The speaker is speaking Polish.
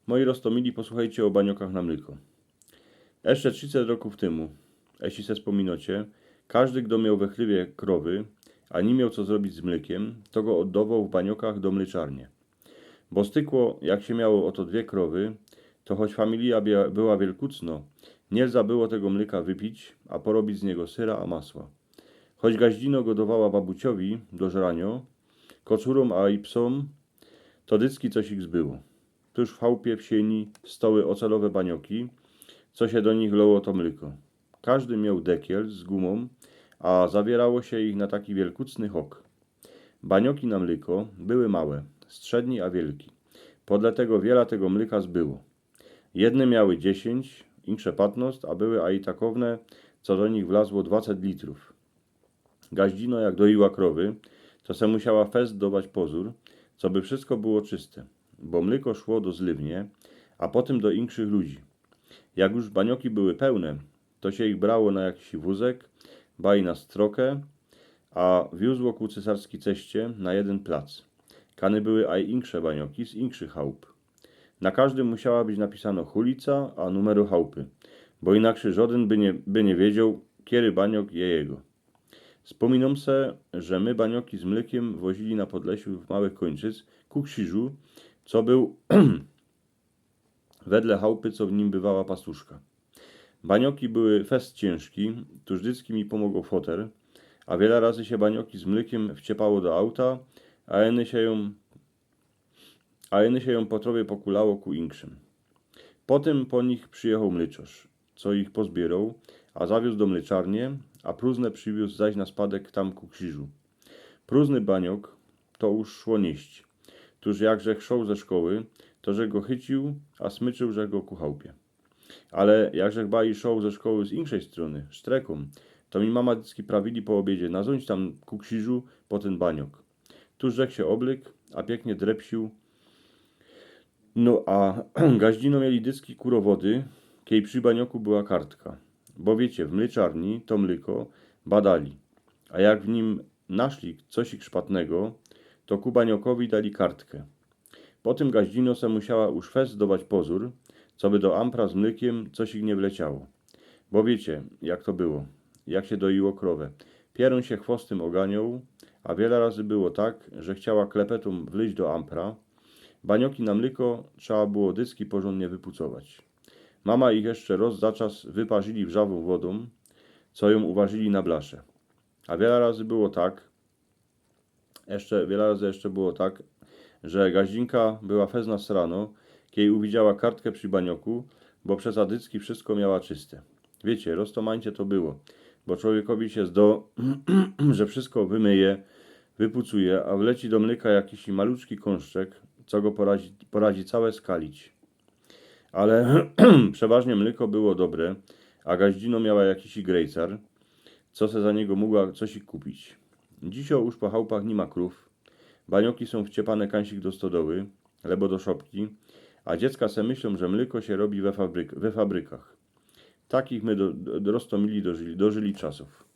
Moi roztomili, posłuchajcie o baniokach na mleko. Jeszcze 300 roków temu, jeśli se wspominocie, każdy, kto miał we chlewie krowy, a nie miał co zrobić z mlekiem, to go oddawał w baniokach do mleczarnie. Bo stykło, jak się miało oto 2 krowy, to choć familia była wielkucno, nie było tego mleka wypić, a porobić z niego syra a masła. Choć gaździno godowała babuciowi do żranio, kocurom a i psom, to dycki coś ich zbyło. Tuż w chałupie w sieni stoły ocelowe banioki, co się do nich loło to mleko. Każdy miał dekiel z gumą, a zawierało się ich na taki wielkucny hok. Banioki na mleko były małe, středni a wielki. Podle tego wiele tego mleka zbyło. Jedne miały 10, insze 15, a były a i takowne, co do nich wlazło 20 litrów. Gaździno jak doiła krowy, to se musiała fest dawać pozór, co by wszystko było czyste, bo mleko szło do zlewnie, a potem do inkszych ludzi. Jak już banioki były pełne, to się ich brało na jakiś wózek, baj na strokę, a wiózło ku cesarski ceście na jeden plac. Kany były aj insze banioki z inkszych chałup. Na każdym musiała być napisano chulica, a numeru chałupy, bo inaczej żaden by nie wiedział, kiedy baniok je jego. Wspominam se, że my banioki z mlekiem wozili na Podlesiu w małych kończyc ku krzyżu, co był wedle chałupy, co w nim bywała pastuszka. Banioki były fest ciężki, tuż dycki mi pomogło foter, a wiele razy się banioki z mlekiem wciepało do auta, a eny się ją po trowie pokulało ku inkszym. Potem po nich przyjechał mleczarz, co ich pozbierał, a zawiózł do mleczarnie, a próżne przywiózł zaś na spadek tam ku krzyżu. Próżny baniok to już szło nieść. Tuż jakże chrzał ze szkoły, to że go chycił, a smyczył, że go ku chałupie. Ale jakże baj szał ze szkoły z inszej strony, sztreką, to mi mama dycki prawili po obiedzie naząć tam ku krzyżu po ten baniok. Tuż rzekł się oblyk, a pięknie drepsił. No a gaździno mieli dycki kurowody, kiej przy banioku była kartka. Bo wiecie, w mleczarni to mleko badali, a jak w nim naszli coś szpatnego, to ku baniokowi dali kartkę. Potem gaździno se musiała już fest dawać pozór, co by do ampra z mlekiem coś ich nie wleciało. Bo wiecie, jak to było, jak się doiło krowę. Pierun się chwostym oganiał, a wiele razy było tak, że chciała klepetą wleźć do ampra. Banioki na mleko trzeba było dycki porządnie wypucować. Mama ich jeszcze roz za czas wyparzyli wrzawą wodą, co ją uważyli na blasze. A wiele razy było tak, że gaździnka była fezna srano, kiedy uwidziała kartkę przy banioku, bo przez adycki wszystko miała czyste. Wiecie, roztomańcie to było, bo człowiekowi się że wszystko wymyje, wypucuje, a wleci do mleka jakiś maluczki kąszczek, co go poradzi całe skalić. Ale przeważnie mleko było dobre, a gaździno miała jakiś grejcar, co se za niego mogła coś kupić. Dzisiaj już po chałupach nie ma krów, banioki są wciepane kańsik do stodoły, lebo do szopki, a dziecka se myślą, że mleko się robi we fabrykach. Takich my roztomili dożyli czasów.